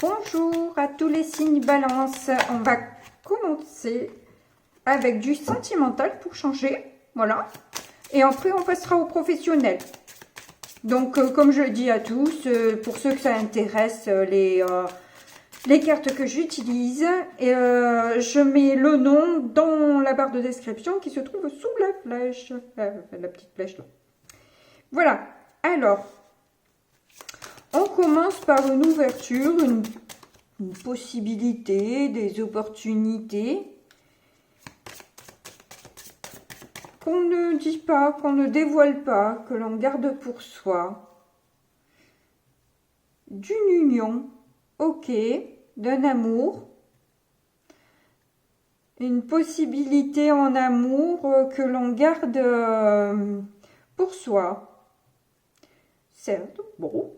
Bonjour à tous les signes balance. On va commencer avec du sentimental pour changer. Voilà. Et après, on passera au professionnel. Donc, comme je le dis à tous, pour ceux que ça intéresse, les cartes que j'utilise, je mets le nom dans la barre de description qui se trouve sous la flèche. La petite flèche là. Voilà. Alors, on commence par une ouverture, une possibilité, des opportunités qu'on ne dit pas, qu'on ne dévoile pas, que l'on garde pour soi. D'une union, ok, d'un amour, une possibilité en amour que l'on garde pour soi. Certes, bon.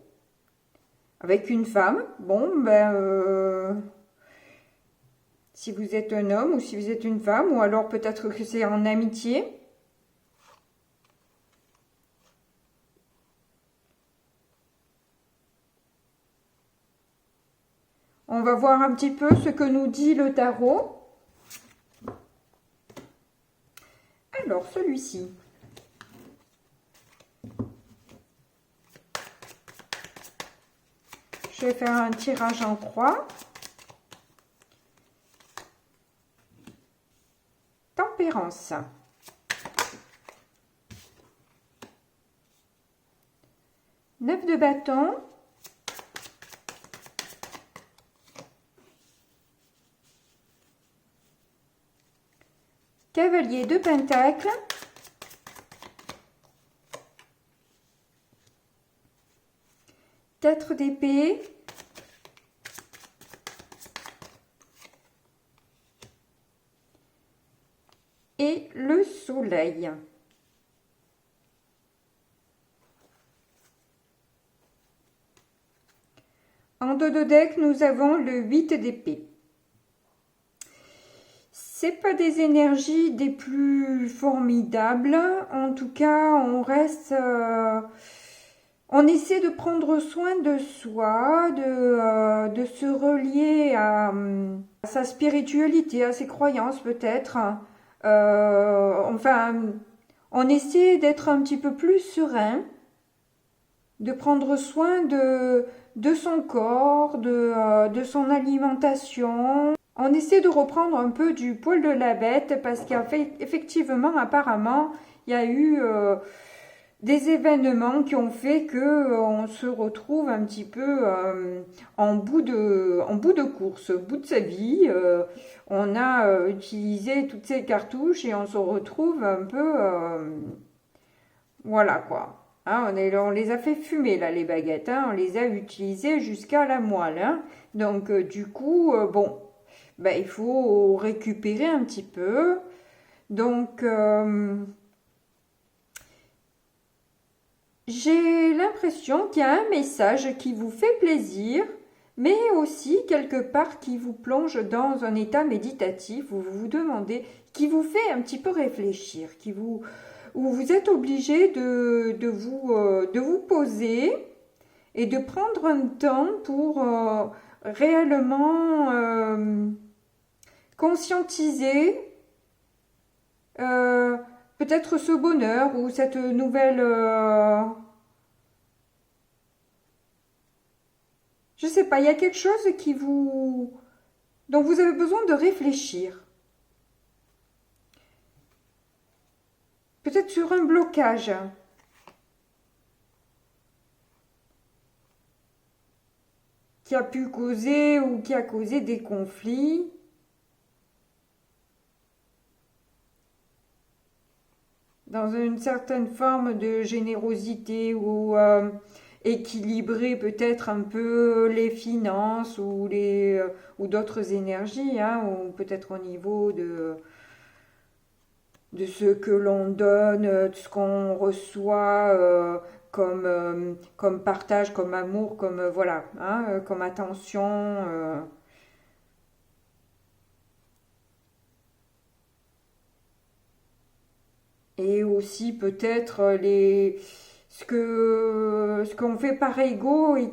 Avec une femme, bon, si vous êtes un homme ou si vous êtes une femme, ou alors peut-être que c'est en amitié. On va voir un petit peu ce que nous dit le tarot. Alors, celui-ci. Je vais faire un tirage en croix. Tempérance. Neuf de bâton. Cavalier de pentacle. Quatre d'épée. Et le soleil. En dos de deck, nous avons le 8 d'épée. C'est pas des énergies des plus formidables. En tout cas, on reste... on essaie de prendre soin de soi, de se relier à sa spiritualité, à ses croyances peut-être. Enfin, on essaie d'être un petit peu plus serein, de prendre soin de son corps, de son alimentation. On essaie de reprendre un peu du poil de la bête parce qu'effectivement, apparemment, il y a eu des événements qui ont fait que on se retrouve un petit peu en bout de course, au bout de sa vie. On a utilisé toutes ces cartouches et on se retrouve un peu... voilà quoi. Hein, on les a fait fumer là les baguettes, hein, on les a utilisées jusqu'à la moelle. Hein. Donc du coup, bon, ben, il faut récupérer un petit peu. Donc j'ai l'impression qu'il y a un message qui vous fait plaisir, mais aussi quelque part qui vous plonge dans un état méditatif où vous vous demandez, qui vous fait un petit peu réfléchir, où vous êtes obligé de vous poser et de prendre un temps pour réellement conscientiser peut-être ce bonheur ou cette nouvelle... je sais pas, il y a quelque chose dont vous avez besoin de réfléchir. Peut-être sur un blocage. Qui a pu causer ou qui a causé des conflits. Dans une certaine forme de générosité ou équilibrer peut-être un peu les finances ou d'autres énergies, hein, ou peut-être au niveau de ce que l'on donne, de ce qu'on reçoit comme partage, comme amour, comme voilà, hein, comme attention. Et aussi peut-être ce qu'on fait par ego et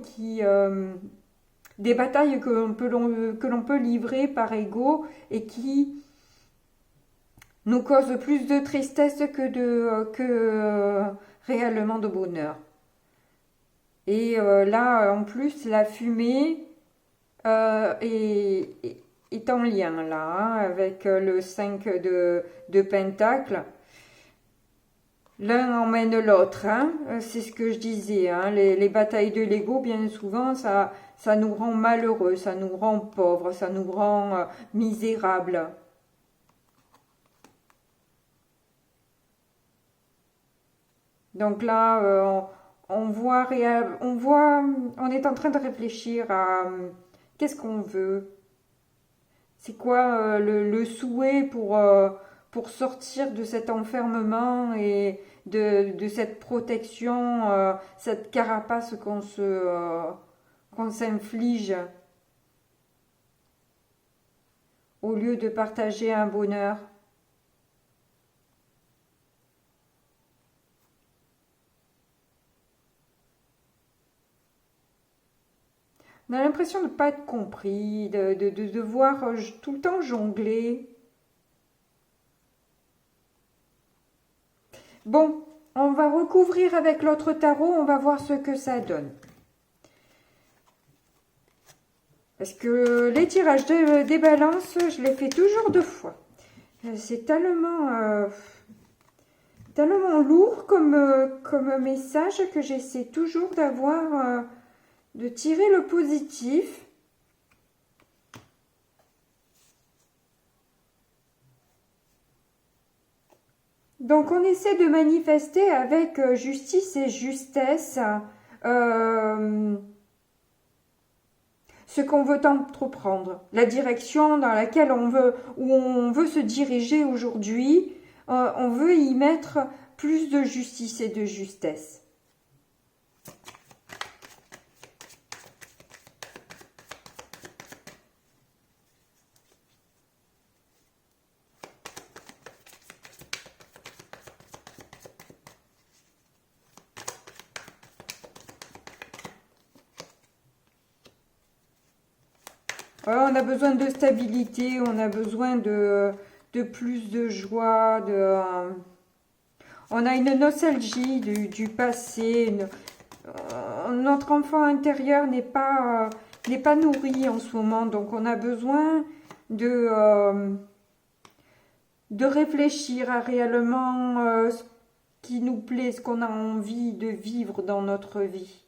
des batailles que l'on peut livrer par ego et qui nous causent plus de tristesse que réellement de bonheur. Et là, en plus, la fumée est en lien là, hein, avec le 5 de Pentacle. L'un emmène l'autre, hein. C'est ce que je disais. Hein. Les batailles de l'ego, bien souvent, ça nous rend malheureux, ça nous rend pauvres, ça nous rend misérables. Donc là, on est en train de réfléchir à qu'est-ce qu'on veut. C'est quoi le souhait pour sortir de cet enfermement et de cette protection, cette carapace qu'on s'inflige au lieu de partager un bonheur. On a l'impression de ne pas être compris, de devoir tout le temps jongler. Bon, on va recouvrir avec l'autre tarot, on va voir ce que ça donne. Parce que les tirages des balances, je les fais toujours 2 fois. C'est tellement lourd comme message que j'essaie toujours d'avoir, de tirer le positif. Donc on essaie de manifester avec justice et justesse ce qu'on veut entreprendre, la direction dans laquelle où on veut se diriger aujourd'hui. On veut y mettre plus de justice et de justesse. On a besoin de stabilité, on a besoin de plus de joie, on a une nostalgie du passé, notre enfant intérieur n'est pas nourri en ce moment, donc on a besoin de réfléchir à réellement ce qui nous plaît, ce qu'on a envie de vivre dans notre vie.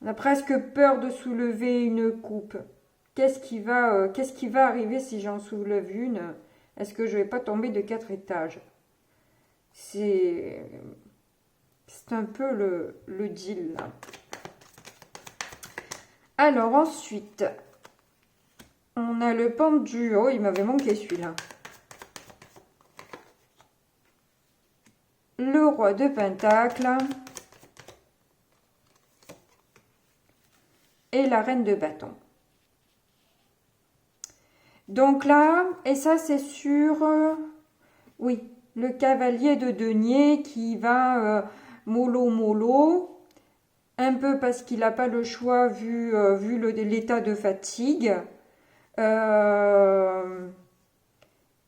On a presque peur de soulever une coupe. Qu'est-ce qui va arriver si j'en soulève une? Est-ce que je vais pas tomber de 4 étages? C'est un peu le deal là. Alors ensuite, on a le pendu. Oh, il m'avait manqué celui-là. Le roi de Pentacle. Et la reine de bâton. Donc là, et ça c'est sur, oui, le cavalier de denier qui va mollo, un peu parce qu'il n'a pas le choix vu l'état de fatigue.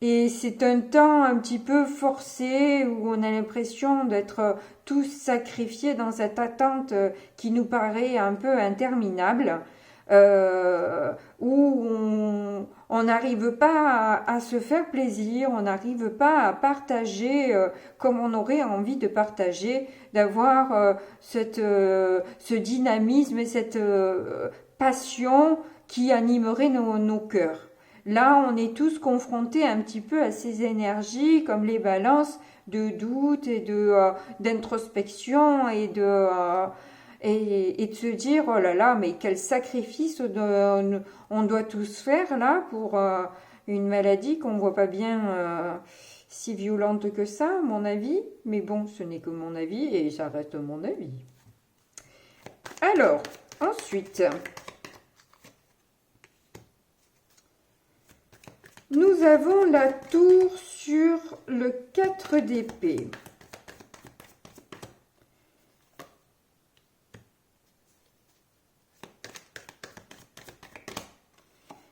Et c'est un temps un petit peu forcé où on a l'impression d'être tous sacrifiés dans cette attente qui nous paraît un peu interminable, où on n'arrive pas à se faire plaisir, on n'arrive pas à partager comme on aurait envie de partager, d'avoir ce dynamisme et cette passion qui animerait nos cœurs. Là, on est tous confrontés un petit peu à ces énergies, comme les balances de doute et d'introspection et de se dire, oh là là, mais quel sacrifice on doit tous faire là pour une maladie qu'on voit pas bien si violente que ça, à mon avis. Mais bon, ce n'est que mon avis et ça reste mon avis. Alors, ensuite... Nous avons la tour sur le 4 d'épée.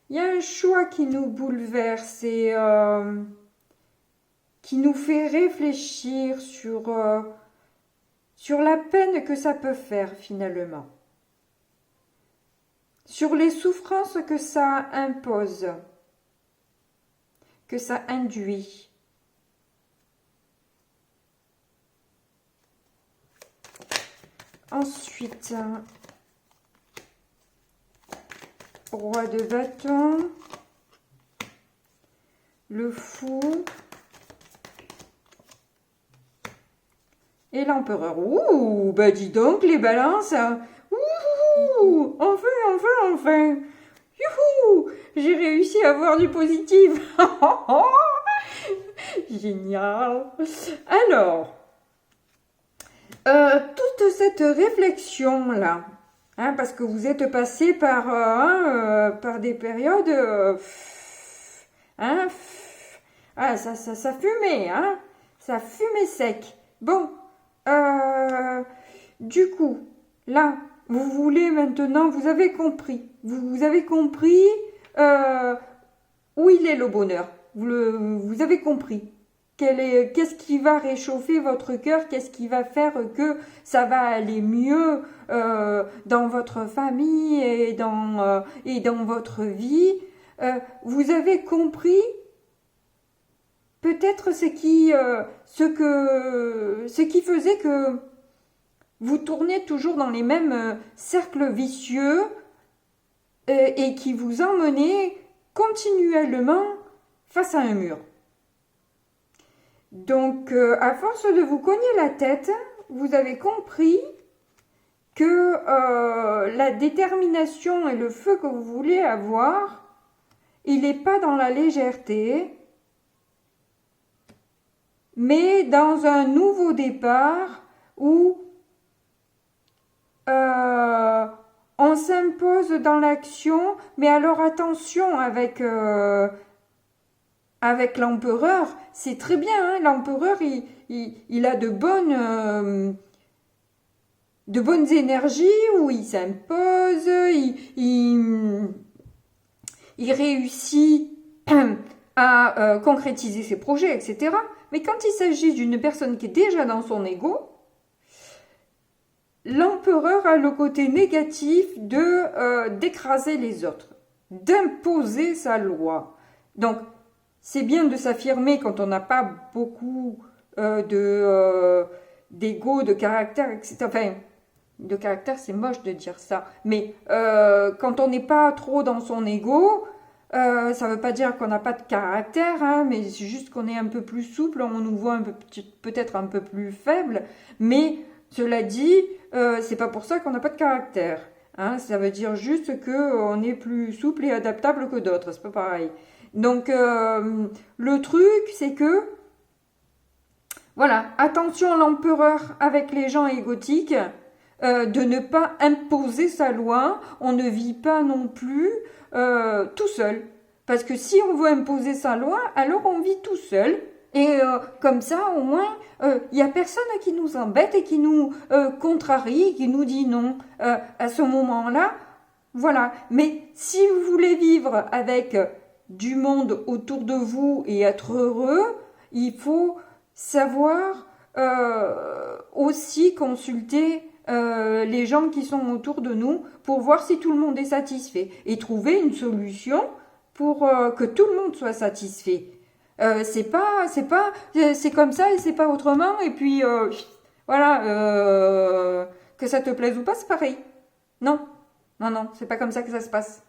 Il y a un choix qui nous bouleverse et qui nous fait réfléchir sur la peine que ça peut faire finalement, sur les souffrances que ça impose, que ça induit. Ensuite, roi de bâton, le fou et l'empereur. Ouh, bah dis donc les balances. Ouh, enfin. Youhou, j'ai réussi à avoir du positif. Génial. Alors, toute cette réflexion-là, hein, parce que vous êtes passé par des périodes, hein, ça fumait, hein, ça fumait sec. Bon, du coup, là, vous voulez maintenant, vous avez compris, vous avez compris où il est le bonheur. Vous avez compris. Qu'est-ce qui va réchauffer votre cœur? Qu'est-ce qui va faire que ça va aller mieux dans votre famille et dans votre vie? Vous avez compris peut-être ce qui faisait que vous tournez toujours dans les mêmes cercles vicieux et qui vous emmenait continuellement face à un mur. Donc, à force de vous cogner la tête, vous avez compris que la détermination et le feu que vous voulez avoir, il n'est pas dans la légèreté, mais dans un nouveau départ où on s'impose dans l'action, mais alors attention avec l'empereur, c'est très bien, hein, l'empereur il a de bonnes énergies où il s'impose, il réussit à concrétiser ses projets, etc. Mais quand il s'agit d'une personne qui est déjà dans son ego, l'empereur a le côté négatif d'écraser les autres, d'imposer sa loi. Donc, c'est bien de s'affirmer quand on n'a pas beaucoup d'ego, de caractère, etc. Enfin, de caractère, c'est moche de dire ça. Mais quand on n'est pas trop dans son ego, ça ne veut pas dire qu'on n'a pas de caractère, hein, mais c'est juste qu'on est un peu plus souple, on nous voit peut-être un peu plus faible. Mais cela dit, c'est pas pour ça qu'on n'a pas de caractère. Hein, ça veut dire juste qu'on est plus souple et adaptable que d'autres. C'est pas pareil. Donc, le truc, c'est que, voilà, attention à l'empereur avec les gens égotiques, de ne pas imposer sa loi. On ne vit pas non plus tout seul. Parce que si on veut imposer sa loi, alors on vit tout seul. Et comme ça, au moins, il n'y a personne qui nous embête et qui nous contrarie, qui nous dit non à ce moment-là. Voilà. Mais si vous voulez vivre avec du monde autour de vous et être heureux, il faut savoir aussi consulter les gens qui sont autour de nous pour voir si tout le monde est satisfait et trouver une solution pour que tout le monde soit satisfait. C'est comme ça et c'est pas autrement et puis voilà, que ça te plaise ou pas, c'est pareil. Non, c'est pas comme ça que ça se passe.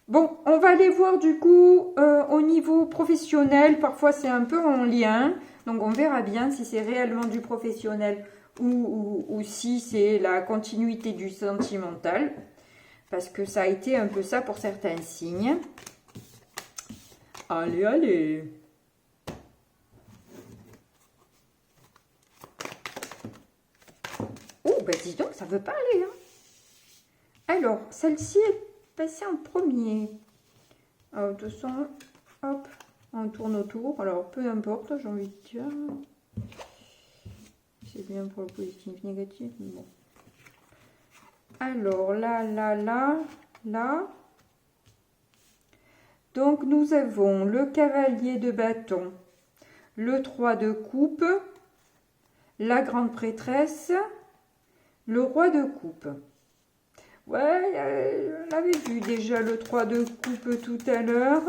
Bon, on va aller voir du coup au niveau professionnel, parfois c'est un peu en lien, donc on verra bien si c'est réellement du professionnel ou si c'est la continuité du sentimental, parce que ça a été un peu ça pour certains signes. Allez. Oh, bah dis donc, ça veut pas aller, hein. Alors, celle-ci est passée en premier. Alors, de toute façon, hop, on tourne autour. Alors, peu importe, j'ai envie de dire. C'est bien pour le positif, négatif. Bon. Alors, là. Donc, nous avons le cavalier de bâton, le 3 de coupe, la grande prêtresse, le roi de coupe. Ouais, on avait vu déjà le 3 de coupe tout à l'heure.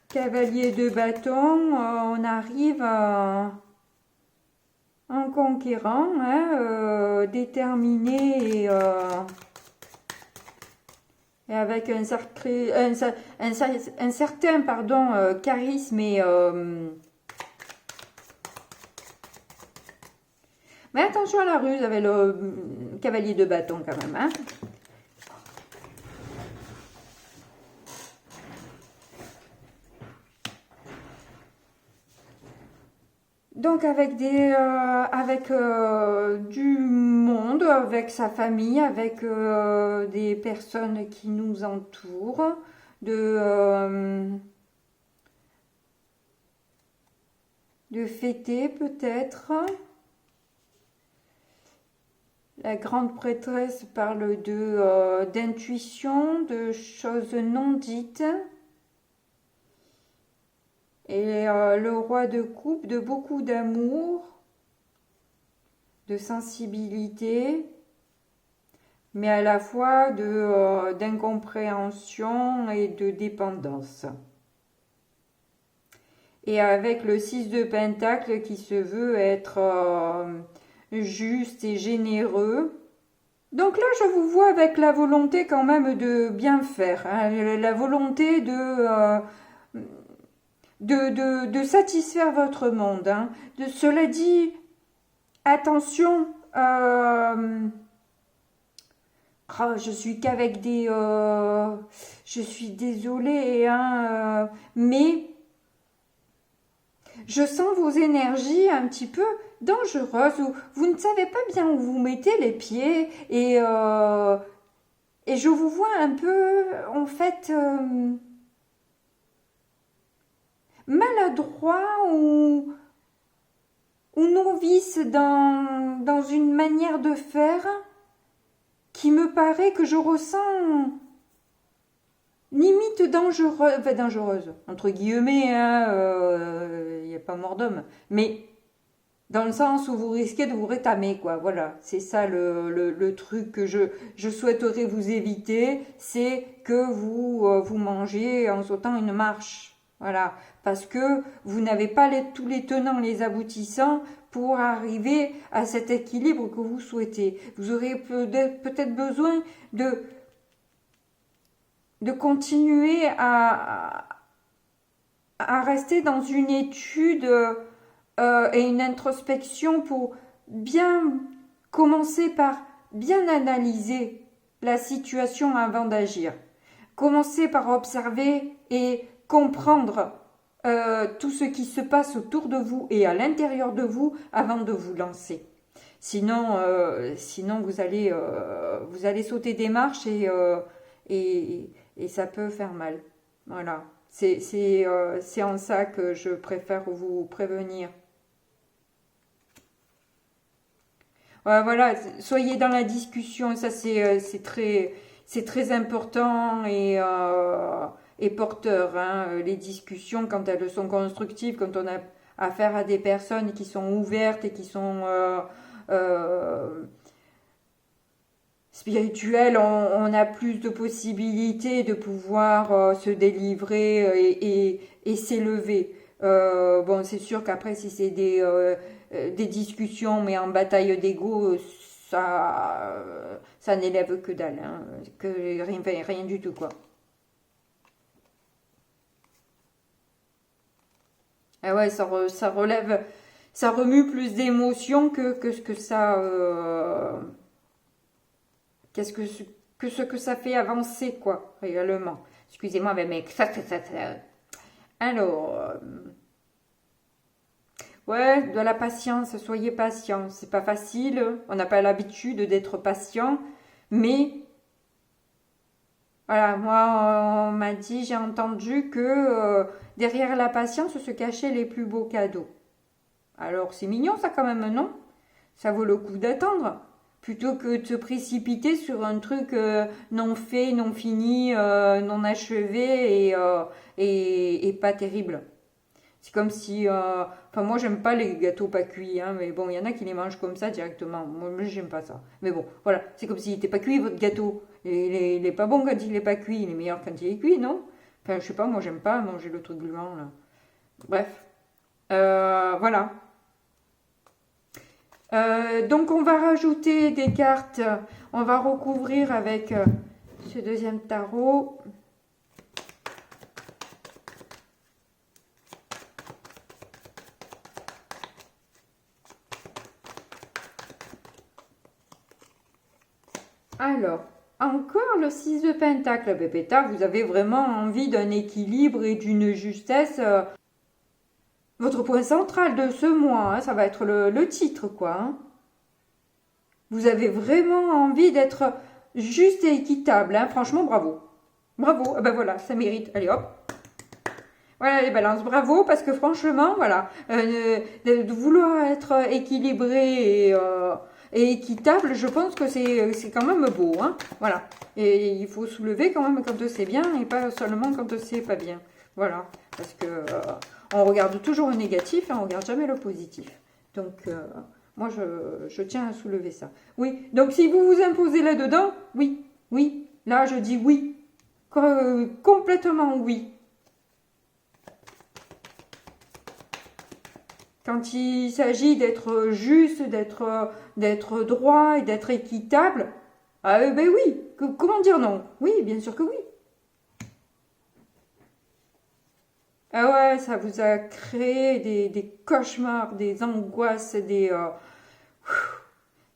Cavalier de bâton, on arrive en conquérant, hein, déterminé et avec un certain charisme et... mais attention à la ruse avec le cavalier de bâton quand même. Hein. Donc avec du monde, avec sa famille, avec des personnes qui nous entourent, de fêter peut-être. La grande prêtresse parle d'intuition, de choses non dites. Et le roi de coupe, de beaucoup d'amour, de sensibilité, mais à la fois d'incompréhension et de dépendance. Et avec le 6 de Pentacle qui se veut être juste et généreux. Donc là, je vous vois avec la volonté quand même de bien faire, hein, la volonté de satisfaire votre monde. Hein. Cela dit, attention, je suis qu'avec des... je suis désolée, hein, mais je sens vos énergies un petit peu dangereuses, où vous ne savez pas bien où vous mettez les pieds, et je vous vois un peu, en fait... maladroit ou novice dans une manière de faire qui me paraît que je ressens limite dangereuse, entre guillemets, il n'y a pas mort d'homme, mais dans le sens où vous risquez de vous rétamer, quoi, voilà, c'est ça le truc que je souhaiterais vous éviter, c'est que vous mangez en sautant une marche. Voilà, parce que vous n'avez pas tous les tenants, les aboutissants pour arriver à cet équilibre que vous souhaitez. Vous aurez peut-être besoin de continuer à rester dans une étude et une introspection pour bien commencer par bien analyser la situation avant d'agir. Commencer par observer et comprendre tout ce qui se passe autour de vous et à l'intérieur de vous avant de vous lancer. Sinon vous allez sauter des marches et ça peut faire mal. Voilà. C'est en ça que je préfère vous prévenir. Voilà, soyez dans la discussion, ça c'est très important et porteur, hein, les discussions quand elles sont constructives, quand on a affaire à des personnes qui sont ouvertes et qui sont spirituelles, on a plus de possibilités de pouvoir se délivrer et s'élever. Bon, c'est sûr qu'après, si c'est des discussions, mais en bataille d'ego, ça n'élève que dalle, hein, que rien du tout, quoi. Ah ouais, ça relève, ça remue plus d'émotions que ce que ça, ce que ça fait avancer, quoi, réellement. Excusez-moi, mais ça. Alors, ouais, de la patience, soyez patient. C'est pas facile, on n'a pas l'habitude d'être patient, mais Voilà, moi, on m'a dit, j'ai entendu que derrière la patience se cachaient les plus beaux cadeaux. Alors, c'est mignon ça quand même, non? Ça vaut le coup d'attendre. Plutôt que de se précipiter sur un truc non fait, non fini, non achevé et pas terrible. C'est comme si... Enfin, moi, j'aime pas les gâteaux pas cuits, hein, mais bon, il y en a qui les mangent comme ça directement. Moi, j'aime pas ça. Mais bon, voilà, c'est comme s'il était pas cuit, votre gâteau. Et il est pas bon quand il est pas cuit, il est meilleur quand il est cuit, non? Enfin, je sais pas, moi, j'aime pas manger le truc gluant, là. Bref, voilà. Donc, on va rajouter des cartes. On va recouvrir avec ce deuxième tarot. Alors, encore le 6 de Pentacle, Pépéta, vous avez vraiment envie d'un équilibre et d'une justesse. Votre point central de ce mois, hein, ça va être le titre, quoi. Hein. Vous avez vraiment envie d'être juste et équitable, hein. Franchement, bravo. Bravo, ah ben voilà, ça mérite. Allez hop. Voilà les balances, bravo, parce que franchement, voilà, de vouloir être équilibré et équitable, je pense que c'est quand même beau, hein. Voilà. Et il faut soulever quand même quand c'est bien et pas seulement quand c'est pas bien. Voilà. Parce que on regarde toujours le négatif et on regarde jamais le positif. Donc, moi, je tiens à soulever ça. Oui. Donc, si vous vous imposez là-dedans, oui, oui. Là, je dis oui. Complètement oui. Quand il s'agit d'être juste, d'être droit et d'être équitable, ah ben oui, comment dire non? Oui, bien sûr que oui. Ah ouais, ça vous a créé des cauchemars, des angoisses,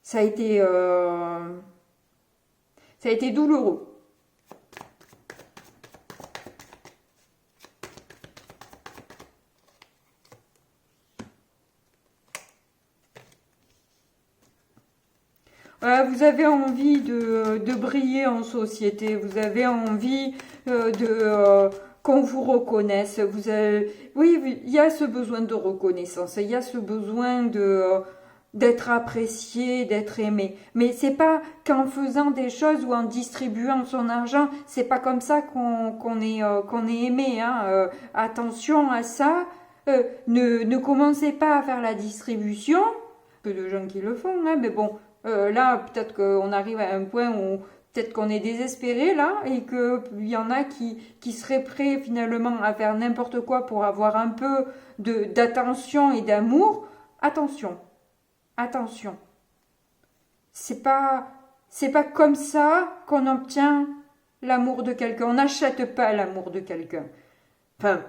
ça a été douloureux. Vous avez envie de briller en société, vous avez envie qu'on vous reconnaisse. Oui, il y a ce besoin de reconnaissance, il y a ce besoin d'être apprécié, d'être aimé. Mais c'est pas qu'en faisant des choses ou en distribuant son argent, c'est pas comme ça qu'on est aimé. Hein. Attention à ça. Ne commencez pas à faire la distribution. Peu de gens qui le font, hein, mais bon, là, peut-être qu'on arrive à un point où peut-être qu'on est désespéré là et qu'il y en a qui seraient prêts finalement à faire n'importe quoi pour avoir un peu d'attention et d'amour. Attention, attention. C'est pas comme ça qu'on obtient l'amour de quelqu'un. On n'achète pas l'amour de quelqu'un. Enfin,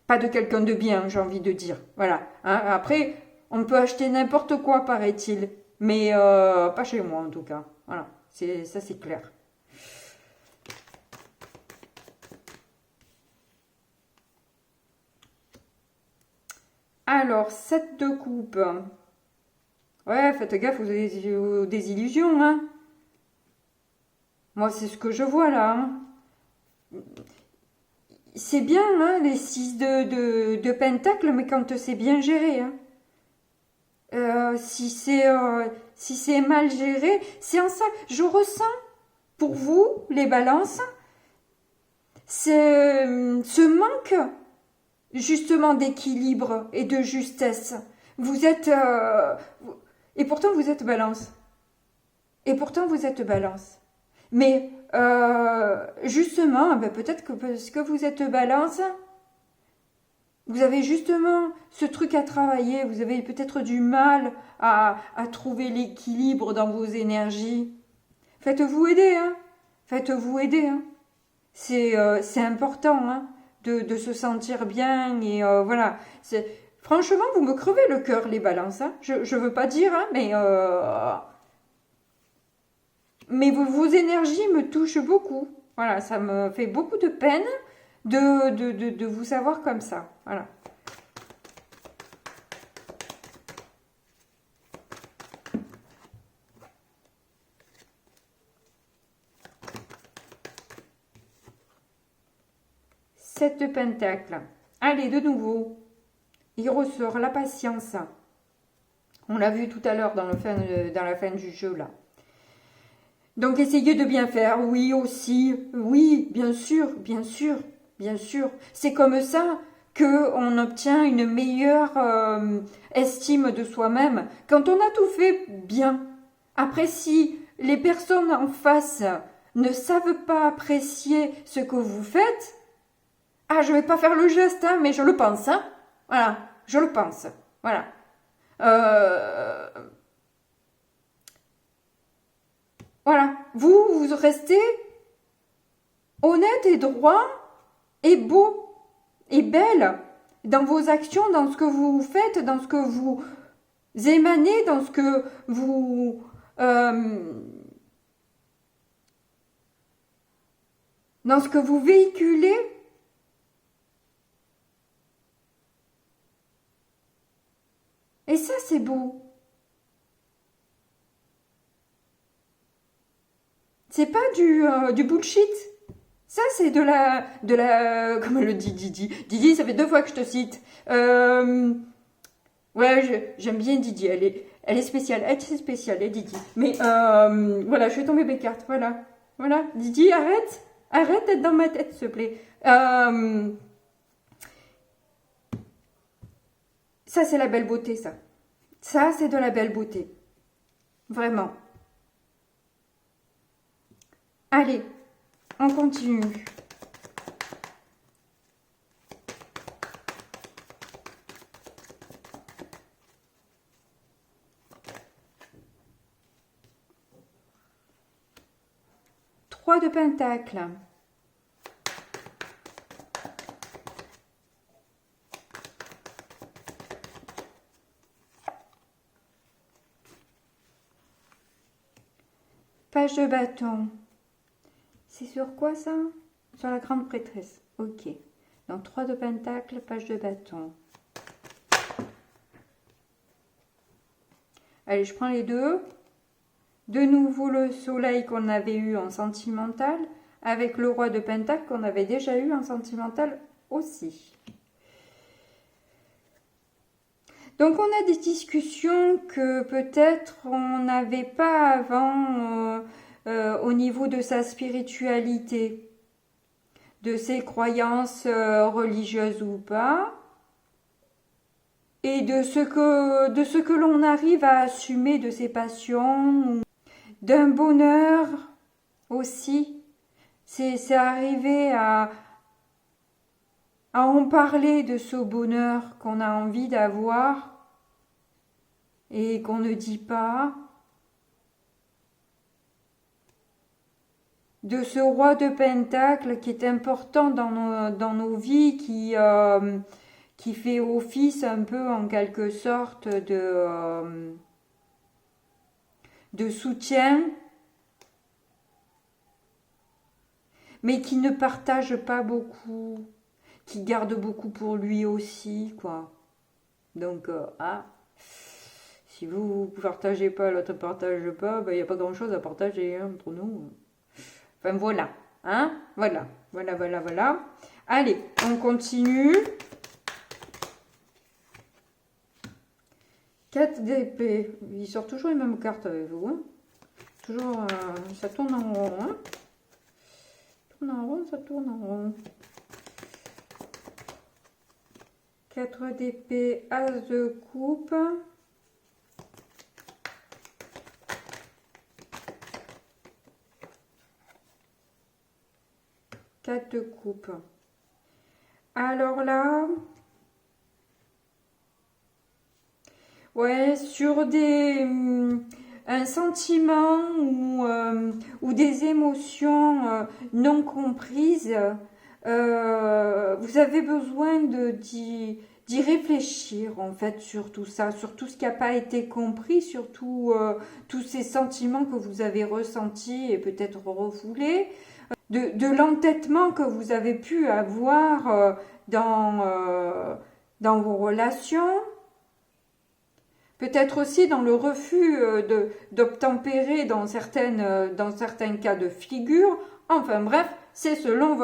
pas de quelqu'un de bien, j'ai envie de dire. Voilà. Hein. Après, on peut acheter n'importe quoi, paraît-il. Mais pas chez moi, en tout cas. Voilà. Ça, c'est clair. Alors, 7 de coupe. Ouais, faites gaffe aux désillusions, hein. Moi, c'est ce que je vois là. Hein. C'est bien, hein, les 6 de pentacle, mais quand c'est bien géré, hein. Si c'est mal géré, c'est en ça. Je ressens pour vous, les balances, ce manque justement d'équilibre et de justesse. Vous êtes... et pourtant, vous êtes balance. Et pourtant, vous êtes balance. Mais justement, ben, peut-être que parce que vous êtes balance, vous avez justement ce truc à travailler, vous avez peut-être du mal à trouver l'équilibre dans vos énergies. Faites-vous aider, hein. Faites-vous aider, hein. C'est important, hein, de se sentir bien et voilà. Franchement, vous me crevez le cœur, les balances. Hein. Je veux pas dire, hein, mais vos énergies me touchent beaucoup. Voilà, ça me fait beaucoup de peine de vous savoir comme ça. Voilà. 7 de Pentacle. Allez, de nouveau, il ressort la patience. On l'a vu tout à l'heure dans la fin du jeu, là. Donc, essayez de bien faire. Oui, aussi. Oui, bien sûr, bien sûr, bien sûr. C'est comme ça qu'on obtient une meilleure estime de soi-même. Quand on a tout fait bien. Après, si les personnes en face ne savent pas apprécier ce que vous faites, ah, je vais pas faire le geste, hein, mais je le pense, hein. Voilà, je le pense. Voilà. Voilà. Vous restez honnête et droit et beau et belle dans vos actions, dans ce que vous faites, dans ce que vous émanez, dans ce que vous véhiculez. Et ça, c'est beau. C'est pas du bullshit. Ça, c'est de la, comment le dit Didi? Didi, ça fait 2 fois que je te cite. Ouais, j'aime bien Didi. Elle est spéciale. Elle est spéciale, elle, Didi. Mais, voilà, je suis tombée mes cartes. Voilà. Voilà. Didi, arrête. Arrête d'être dans ma tête, s'il te plaît. Ça, c'est la belle beauté, ça. Ça, c'est de la belle beauté. Vraiment. Allez, on continue. Trois de Pentacle. Page de bâton. C'est sur quoi ça? Sur la grande prêtresse. Ok. Donc 3 de Pentacle, page de bâton. Allez, je prends les deux. De nouveau le soleil qu'on avait eu en sentimental, avec le roi de Pentacle qu'on avait déjà eu en sentimental aussi. Donc on a des discussions que peut-être on n'avait pas avant au niveau de sa spiritualité, de ses croyances religieuses ou pas, et de ce que l'on arrive à assumer de ses passions, d'un bonheur aussi. C'est arriver à en parler de ce bonheur qu'on a envie d'avoir et qu'on ne dit pas, de ce roi de Pentacle qui est important dans nos vies, qui fait office un peu en quelque sorte de soutien, mais qui ne partage pas beaucoup, qui garde beaucoup pour lui aussi, quoi. Donc, si vous ne partagez pas, l'autre ne partage pas, il n'y a pas grand-chose à partager entre nous. Enfin, voilà. Hein? Voilà. Voilà. Allez, on continue. 4 d'épée. Il sort toujours les mêmes cartes avec vous. Hein? Toujours, ça tourne en rond. Hein? Ça tourne en rond. 4 d'épée, as de coupe. 4 de coupe. Alors là, ouais, sur un sentiment ou des émotions non comprises, vous avez besoin d'y réfléchir en fait sur tout ça, sur tout ce qui n'a pas été compris, sur tous ces sentiments que vous avez ressentis et peut-être refoulés, de l'entêtement que vous avez pu avoir dans vos relations. Peut-être aussi dans le refus d'obtempérer dans certains cas de figure. Enfin bref, c'est selon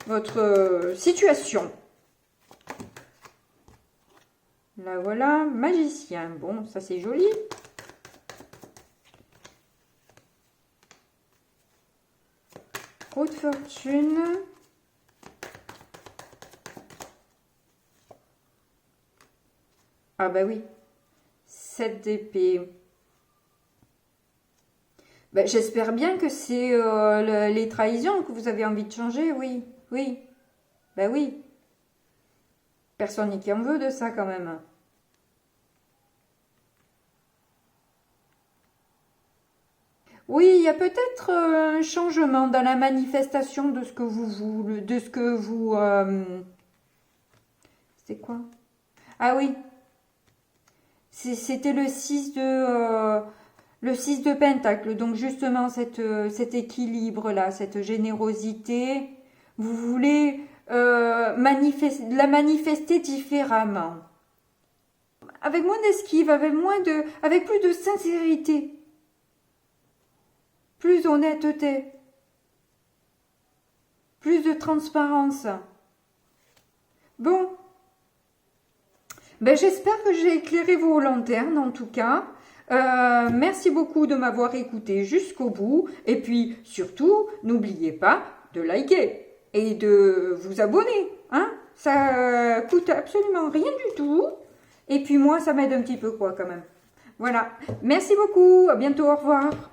votre situation. Là voilà, magicien. Bon, ça c'est joli. Roue de fortune. Ah bah oui. 7 d'épée. Ben, j'espère bien que c'est les trahisons que vous avez envie de changer, oui. Oui. Ben oui. Personne n'y en veut de ça quand même. Oui, il y a peut-être un changement dans la manifestation de ce que vous voulez, de ce que vous... c'est quoi? Ah oui, c'était le 6 de Pentacle. Donc justement, cet équilibre-là, cette générosité, vous voulez la manifester différemment. Avec moins d'esquive, avec plus de sincérité. Plus d'honnêteté, plus de transparence. Bon, ben j'espère que j'ai éclairé vos lanternes en tout cas. Merci beaucoup de m'avoir écouté jusqu'au bout. Et puis surtout, n'oubliez pas de liker et de vous abonner. Hein? Ça coûte absolument rien du tout. Et puis moi, ça m'aide un petit peu quoi quand même. Voilà, merci beaucoup, à bientôt, au revoir.